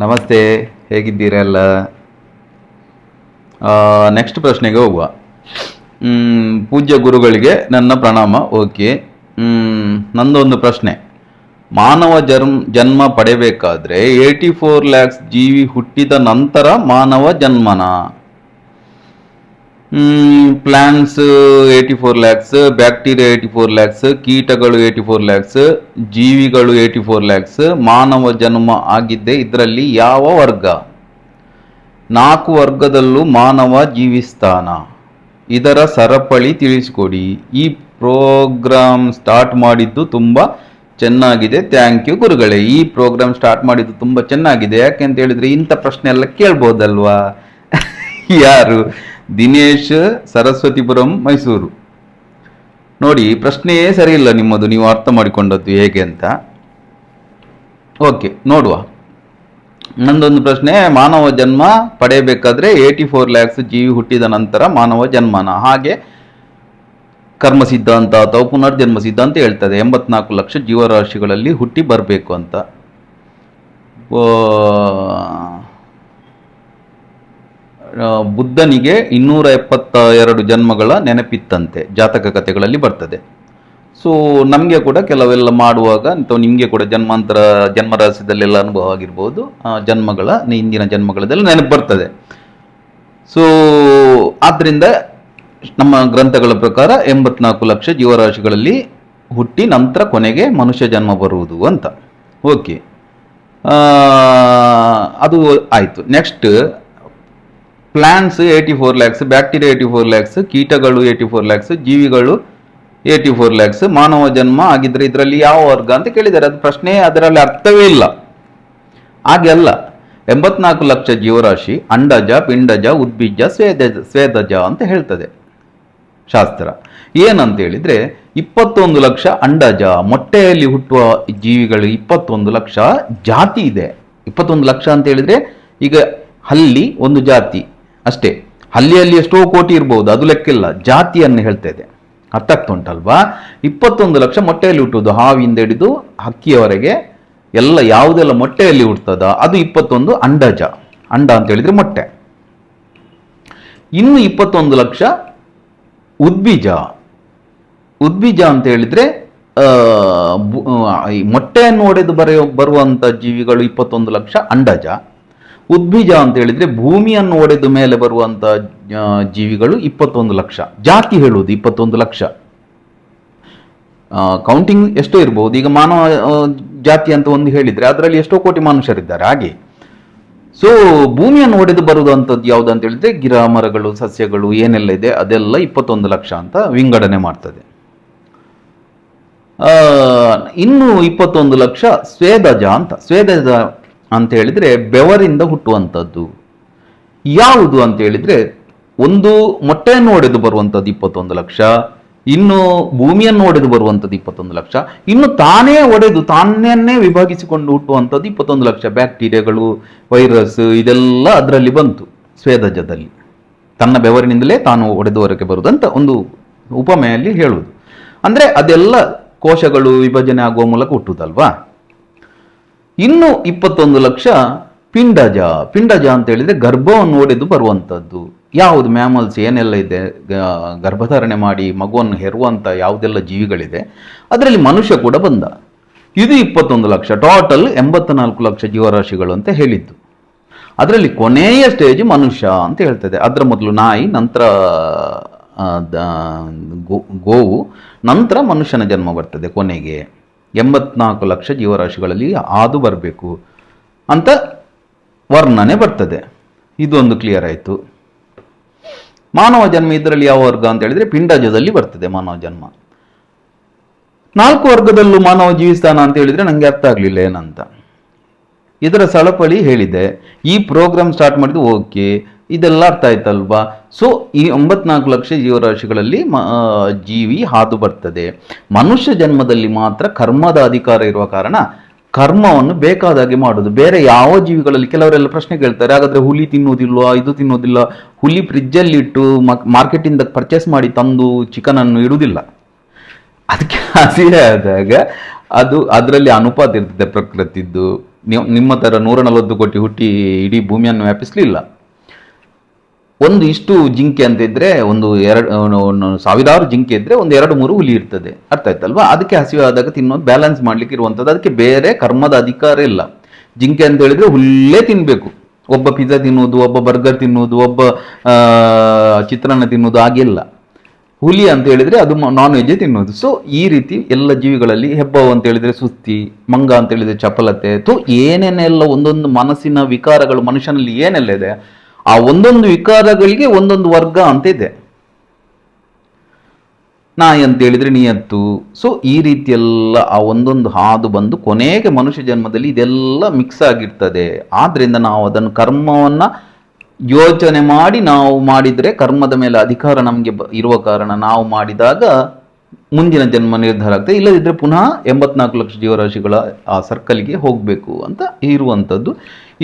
ನಮಸ್ತೆ, ಹೇಗಿದ್ದೀರಲ್ಲ? ನೆಕ್ಸ್ಟ್ ಪ್ರಶ್ನೆಗೆ ಹೋಗುವ. ಪೂಜ್ಯ ಗುರುಗಳಿಗೆ ನನ್ನ ಪ್ರಣಾಮ. ಓಕೆ, ನಂದೊಂದು ಪ್ರಶ್ನೆ. ಮಾನವ ಜನ್ಮ ಪಡೆಯಬೇಕಾದ್ರೆ 84 lakhs ಜೀವಿ ಹುಟ್ಟಿದ ನಂತರ ಮಾನವ ಜನ್ಮನ? ಪ್ಲಾಂಟ್ಸ್ 84 lakhs, ಬ್ಯಾಕ್ಟೀರಿಯಾ 84 lakhs, ಕೀಟಗಳು 84 lakhs, ಜೀವಿಗಳು 84 lakhs, ಮಾನವ ಜನ್ಮ ಆಗಿದ್ದೆ ಇದರಲ್ಲಿ ಯಾವ ವರ್ಗ? 4 ವರ್ಗದಲ್ಲೂ ಮಾನವ ಜೀವಿಸ್ತಾನ? ಇದರ ಸರಪಳಿ ತಿಳಿಸಿಕೊಡಿ. ಈ ಪ್ರೋಗ್ರಾಮ್ ಸ್ಟಾರ್ಟ್ ಮಾಡಿದ್ದು ತುಂಬ ಚೆನ್ನಾಗಿದೆ. ಥ್ಯಾಂಕ್ ಯು ಗುರುಗಳೇ. ಈ ಪ್ರೋಗ್ರಾಮ್ ಸ್ಟಾರ್ಟ್ ಮಾಡಿದ್ದು ತುಂಬ ಚೆನ್ನಾಗಿದೆ. ಯಾಕೆಂತ ಹೇಳಿದ್ರೆ ಇಂಥ ಪ್ರಶ್ನೆ ಎಲ್ಲ ಕೇಳ್ಬೋದಲ್ವಾ? ಯಾರು? ದಿನೇಶ್, ಸರಸ್ವತಿಪುರಂ, ಮೈಸೂರು. ನೋಡಿ, ಪ್ರಶ್ನೆಯೇ ಸರಿ ಇಲ್ಲ ನಿಮ್ಮದು, ನೀವು ಅರ್ಥ ಮಾಡಿಕೊಂಡದ್ದು ಹೇಗೆ ಅಂತ. ಓಕೆ, ನೋಡುವ. ನಂದೊಂದು ಪ್ರಶ್ನೆ. ಮಾನವ ಜನ್ಮ ಪಡೆಯಬೇಕಾದ್ರೆ 84 lakhs ಜೀವಿ ಹುಟ್ಟಿದ ನಂತರ ಮಾನವ ಜನ್ಮನ? ಹಾಗೆ ಕರ್ಮ ಸಿದ್ಧಾಂತ ಅಥವಾ ಪುನರ್ಜನ್ಮ ಸಿದ್ಧಾಂತ ಹೇಳ್ತದೆ 84 ಲಕ್ಷ ಜೀವರಾಶಿಗಳಲ್ಲಿ ಹುಟ್ಟಿ ಬರಬೇಕು ಅಂತ. ಬುದ್ಧನಿಗೆ 272 ಜನ್ಮಗಳ ನೆನಪಿತ್ತಂತೆ, ಜಾತಕ ಕಥೆಗಳಲ್ಲಿ ಬರ್ತದೆ. ಸೊ ನಮಗೆ ಕೂಡ ಕೆಲವೆಲ್ಲ ಮಾಡುವಾಗ ಅಥವಾ ನಿಮಗೆ ಕೂಡ ಜನ್ಮರಹಸ್ಯದಲ್ಲೆಲ್ಲ ಅನುಭವ ಆಗಿರ್ಬೋದು, ಜನ್ಮಗಳ ಹಿಂದಿನ ಜನ್ಮಗಳದೆಲ್ಲ ನೆನಪು ಬರ್ತದೆ. ಸೊ ಆದ್ದರಿಂದ ನಮ್ಮ ಗ್ರಂಥಗಳ ಪ್ರಕಾರ 84 ಲಕ್ಷ ಜೀವರಾಶಿಗಳಲ್ಲಿ ಹುಟ್ಟಿ ನಂತರ ಕೊನೆಗೆ ಮನುಷ್ಯ ಜನ್ಮ ಬರುವುದು ಅಂತ. ಓಕೆ, ಅದು ಆಯಿತು. Next, plants 84 lakhs, bacteria 84 lakhs, ಕೀಟಗಳು 84 lakhs, ಜೀವಿಗಳು 84 lakhs, ಮಾನವ ಜನ್ಮ ಆಗಿದ್ರೆ ಇದರಲ್ಲಿ ಯಾವ ವರ್ಗ ಅಂತ ಕೇಳಿದ್ದಾರೆ. ಅದು ಪ್ರಶ್ನೆ, ಅದರಲ್ಲಿ ಅರ್ಥವೇ ಇಲ್ಲ. ಹಾಗೆ ಅಲ್ಲ. 84 ಲಕ್ಷ ಜೀವರಾಶಿ ಅಂಡಜ, ಪಿಂಡಜ, ಉದ್ಬೀಜ, ಸ್ವೇದಜ ಅಂತ ಹೇಳ್ತದೆ ಶಾಸ್ತ್ರ. ಏನಂತ ಹೇಳಿದ್ರೆ 21 ಲಕ್ಷ ಅಂಡಜ, ಮೊಟ್ಟೆಯಲ್ಲಿ ಹುಟ್ಟುವ ಜೀವಿಗಳು 21 ಲಕ್ಷ ಜಾತಿ ಇದೆ. 21 ಲಕ್ಷ ಅಂತ ಹೇಳಿದ್ರೆ ಈಗ ಹಲ್ಲಿ ಒಂದು ಜಾತಿ ಅಷ್ಟೇ. ಹಲ್ಲಿಯಲ್ಲಿ ಎಷ್ಟೋ ಕೋಟಿ ಇರ್ಬೋದು, ಅದು ಲೆಕ್ಕಿಲ್ಲ, ಜಾತಿಯನ್ನು ಹೇಳ್ತಾ ಇದೆ. ಅರ್ಥ ಆಗ್ತಾ ಉಂಟಲ್ವಾ? 21 ಲಕ್ಷ ಮೊಟ್ಟೆಯಲ್ಲಿ ಹುಟ್ಟುವುದು, ಹಾವಿಂದ ಹಿಡಿದು ಹಕ್ಕಿಯವರೆಗೆ ಎಲ್ಲ ಯಾವುದೆಲ್ಲ ಮೊಟ್ಟೆಯಲ್ಲಿ ಹುಟ್ಟುತ್ತದ ಅದು 21 ಅಂಡಜ. ಅಂಡ ಅಂತ ಹೇಳಿದ್ರೆ ಮೊಟ್ಟೆ. ಇನ್ನು 21 ಲಕ್ಷ ಉದ್ಬೀಜ. ಉದ್ಬೀಜ ಅಂತ ಹೇಳಿದ್ರೆ ಮೊಟ್ಟೆಯನ್ನು ಒಡೆದು ಬರುವಂತ ಜೀವಿಗಳು 21 ಲಕ್ಷ ಅಂಡಜ. ಉದ್ಬೀಜ ಅಂತ ಹೇಳಿದ್ರೆ ಭೂಮಿಯನ್ನು ಒಡೆದು ಮೇಲೆ ಬರುವಂತ ಜೀವಿಗಳು 21 ಲಕ್ಷ. ಜಾತಿ ಹೇಳುವುದು 21 ಲಕ್ಷ. ಕೌಂಟಿಂಗ್ ಎಷ್ಟೋ ಇರಬಹುದು. ಈಗ ಮಾನವ ಜಾತಿ ಅಂತ ಒಂದು ಹೇಳಿದ್ರೆ ಅದರಲ್ಲಿ ಎಷ್ಟೋ ಕೋಟಿ ಮನುಷ್ಯರಿದ್ದಾರೆ. ಹಾಗೆ ಸೊ ಭೂಮಿಯನ್ನು ಒಡೆದು ಬರುವಂಥದ್ದು ಯಾವುದು ಅಂತ ಹೇಳಿದ್ರೆ ಗಿಡ ಮರಗಳು, ಸಸ್ಯಗಳು ಏನೆಲ್ಲ ಇದೆ ಅದೆಲ್ಲ 21 ಲಕ್ಷ ಅಂತ ವಿಂಗಡಣೆ ಮಾಡ್ತದೆ. ಇನ್ನು 21 ಲಕ್ಷ ಸ್ವೇದಜ ಅಂತ. ಸ್ವೇದಜ ಅಂತ ಹೇಳಿದ್ರೆ ಬೆವರಿಂದ ಹುಟ್ಟುವಂಥದ್ದು. ಯಾವುದು ಅಂತ ಹೇಳಿದ್ರೆ ಒಂದು ಮೊಟ್ಟೆಯನ್ನು ಒಡೆದು ಬರುವಂಥದ್ದು 21 ಲಕ್ಷ, ಇನ್ನು ಭೂಮಿಯನ್ನು ಒಡೆದು ಬರುವಂಥದ್ದು 21 ಲಕ್ಷ, ಇನ್ನು ತಾನೇ ಒಡೆದು ತಾನೇ ವಿಭಾಗಿಸಿಕೊಂಡು ಹುಟ್ಟುವಂಥದ್ದು 21 ಲಕ್ಷ. ಬ್ಯಾಕ್ಟೀರಿಯಾಗಳು, ವೈರಸ್ ಇದೆಲ್ಲ ಅದರಲ್ಲಿ ಬಂತು ಸ್ವೇದಜದಲ್ಲಿ. ತನ್ನ ಬೆವರಿನಿಂದಲೇ ತಾನು ಒಡೆದು ಹೊರಗೆ ಬರುವುದಂತ ಒಂದು ಉಪಮೆಯಲ್ಲಿ ಹೇಳುವುದು. ಅಂದ್ರೆ ಅದೆಲ್ಲ ಕೋಶಗಳು ವಿಭಜನೆ ಆಗುವ ಮೂಲಕ ಹುಟ್ಟುವುದಲ್ವಾ. ಇನ್ನು 21 ಲಕ್ಷ ಪಿಂಡಜ. ಪಿಂಡಜ ಅಂತ ಹೇಳಿದ್ರೆ ಗರ್ಭವನ್ನು ಒಡೆದು ಬರುವಂಥದ್ದು. ಯಾವುದು ಮ್ಯಾಮಲ್ಸ್ ಏನೆಲ್ಲ ಇದೆ, ಗರ್ಭಧಾರಣೆ ಮಾಡಿ ಮಗುವನ್ನು ಹೆರುವಂತ ಯಾವುದೆಲ್ಲ ಜೀವಿಗಳಿದೆ ಅದರಲ್ಲಿ ಮನುಷ್ಯ ಕೂಡ ಬಂದ. ಇದು 21 ಲಕ್ಷ. ಟೋಟಲ್ 84 ಲಕ್ಷ ಜೀವರಾಶಿಗಳು ಅಂತ ಹೇಳಿದ್ದು. ಅದರಲ್ಲಿ ಕೊನೆಯ ಸ್ಟೇಜ್ ಮನುಷ್ಯ ಅಂತ ಹೇಳ್ತದೆ. ಅದರ ಮೊದಲು ನಾಯಿ, ನಂತರ ಗೋವು, ನಂತರ ಮನುಷ್ಯನ ಜನ್ಮ ಬರ್ತದೆ. ಕೊನೆಗೆ 84 ಲಕ್ಷ ಜೀವರಾಶಿಗಳಲ್ಲಿ ಹಾದು ಬರಬೇಕು ಅಂತ ವರ್ಣನೆ ಬರ್ತದೆ. ಇದೊಂದು ಕ್ಲಿಯರ್ ಆಯಿತು. ಮಾನವ ಜನ್ಮ ಇದರಲ್ಲಿ ಯಾವ ವರ್ಗ ಅಂತ ಹೇಳಿದ್ರೆ ಪಿಂಡಜದಲ್ಲಿ ಬರ್ತದೆ ಮಾನವ ಜನ್ಮ. 4 ವರ್ಗದಲ್ಲೂ ಮಾನವ ಜೀವಿಸ್ತಾನ ಅಂತ ಹೇಳಿದ್ರೆ ನಂಗೆ ಅರ್ಥ ಆಗ್ಲಿಲ್ಲ ಏನಂತ. ಇದರ ಸಳಪಳಿ ಹೇಳಿದೆ. ಈ ಪ್ರೋಗ್ರಾಮ್ ಸ್ಟಾರ್ಟ್ ಮಾಡಿದ್ದು ಓಕೆ, ಇದೆಲ್ಲ ಅರ್ಥ ಆಯ್ತಲ್ವಾ? ಸೊ ಈ 94 ಲಕ್ಷ ಜೀವರಾಶಿಗಳಲ್ಲಿ ಜೀವಿ ಹಾದು ಬರ್ತದೆ. ಮನುಷ್ಯ ಜನ್ಮದಲ್ಲಿ ಮಾತ್ರ ಕರ್ಮದ ಅಧಿಕಾರ ಇರುವ ಕಾರಣ ಕರ್ಮವನ್ನು ಬೇಕಾದಾಗೆ ಮಾಡುದು. ಬೇರೆ ಯಾವ ಜೀವಿಗಳಲ್ಲಿ ಕೆಲವರೆಲ್ಲ ಪ್ರಶ್ನೆ ಕೇಳ್ತಾರೆ, ಹಾಗಾದ್ರೆ ಹುಲಿ ತಿನ್ನುವುದಿಲ್ವಾ, ಇದು ತಿನ್ನುವುದಿಲ್ಲ? ಹುಲಿ ಫ್ರಿಜ್ಜಲ್ಲಿ ಇಟ್ಟು ಮಾರ್ಕೆಟಿಂದ ಪರ್ಚೇಸ್ ಮಾಡಿ ತಂದು ಚಿಕನ್ ಅನ್ನು ಇಡುವುದಿಲ್ಲ. ಅದಕ್ಕೆ ಹಸಿವೆ ಆದಾಗ ಅದು ಅದರಲ್ಲಿ ಅನುಪಾತ ಇರ್ತದೆ ಪ್ರಕೃತಿದ್ದು. ನಿಮ್ಮ ಥರ 140 ಕೋಟಿ ಹುಟ್ಟಿ ಇಡೀ ಭೂಮಿಯನ್ನು ವ್ಯಾಪಿಸಲಿಲ್ಲ. ಒಂದು ಇಷ್ಟು ಜಿಂಕೆ ಅಂತ ಇದ್ರೆ ಒಂದು ಸಾವಿರಾರು ಜಿಂಕೆ ಇದ್ರೆ ಒಂದು 2-3 ಹುಲಿ ಇರ್ತದೆ, ಅರ್ಥ ಆಯ್ತಲ್ವಾ? ಅದಕ್ಕೆ ಹಸಿವೆ ಆದಾಗ ತಿನ್ನೋದು ಬ್ಯಾಲೆನ್ಸ್ ಮಾಡ್ಲಿಕ್ಕೆ ಇರುವಂಥದ್ದು. ಅದಕ್ಕೆ ಬೇರೆ ಕರ್ಮದ ಅಧಿಕಾರ ಇಲ್ಲ. ಜಿಂಕೆ ಅಂತ ಹೇಳಿದ್ರೆ ಹುಲ್ಲೇ ತಿನ್ಬೇಕು. ಒಬ್ಬ ಪಿಜ್ಜಾ ತಿನ್ನುವುದು, ಒಬ್ಬ ಬರ್ಗರ್ ತಿನ್ನುವುದು, ಒಬ್ಬ ಚಿತ್ರಾನ್ನ ತಿನ್ನುವುದು ಆಗಿಲ್ಲ. ಹುಲಿ ಅಂತ ಹೇಳಿದ್ರೆ ಅದು ನಾನ್ ವೆಜ್ ತಿನ್ನುವುದು. ಸೊ ಈ ರೀತಿ ಎಲ್ಲ ಜೀವಿಗಳಲ್ಲಿ ಹೆಬ್ಬಾವು ಅಂತ ಹೇಳಿದ್ರೆ ಸುಸ್ತಿ, ಮಂಗ ಅಂತ ಹೇಳಿದ್ರೆ ಚಪಲತೆ, ಏನೇನೆಲ್ಲ ಒಂದೊಂದು ಮನಸ್ಸಿನ ವಿಕಾರಗಳು ಮನುಷ್ಯನಲ್ಲಿ ಏನೆಲ್ಲ ಇದೆ, ಆ ಒಂದೊಂದು ವಿಕಾರಗಳಿಗೆ ಒಂದೊಂದು ವರ್ಗ ಅಂತ ಇದೆ. ನಾಯಿ ಅಂತ ಹೇಳಿದ್ರೆ ನಿಯತ್ತು. ಸೊ ಈ ರೀತಿ ಎಲ್ಲ ಆ ಒಂದೊಂದು ಹಾದು ಬಂದು ಕೊನೆಗೆ ಮನುಷ್ಯ ಜನ್ಮದಲ್ಲಿ ಇದೆಲ್ಲ ಮಿಕ್ಸ್ ಆಗಿರ್ತದೆ. ಆದ್ರಿಂದ ನಾವು ಅದನ್ನು ಕರ್ಮವನ್ನ ಯೋಚನೆ ಮಾಡಿ ನಾವು ಮಾಡಿದರೆ ಕರ್ಮದ ಮೇಲೆ ಅಧಿಕಾರ ನಮಗೆ ಇರುವ ಕಾರಣ ನಾವು ಮಾಡಿದಾಗ ಮುಂದಿನ ಜನ್ಮ ನಿರ್ಧಾರ ಆಗ್ತದೆ. ಇಲ್ಲದಿದ್ದರೆ ಪುನಃ 84 ಲಕ್ಷ ಜೀವರಾಶಿಗಳ ಆ ಸರ್ಕಲ್ಗೆ ಹೋಗಬೇಕು ಅಂತ ಇರುವಂಥದ್ದು.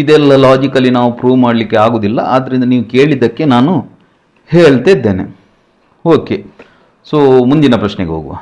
ಇದೆಲ್ಲ ಲಾಜಿಕಲಿ ನಾವು ಪ್ರೂವ್ ಮಾಡಲಿಕ್ಕೆ ಆಗುದಿಲ್ಲ. ಆದ್ದರಿಂದ ನೀವು ಕೇಳಿದ್ದಕ್ಕೆ ನಾನು ಹೇಳ್ತಾ ಇದ್ದೇನೆ. ಓಕೆ, ಸೊ ಮುಂದಿನ ಪ್ರಶ್ನೆಗೆ ಹೋಗುವ.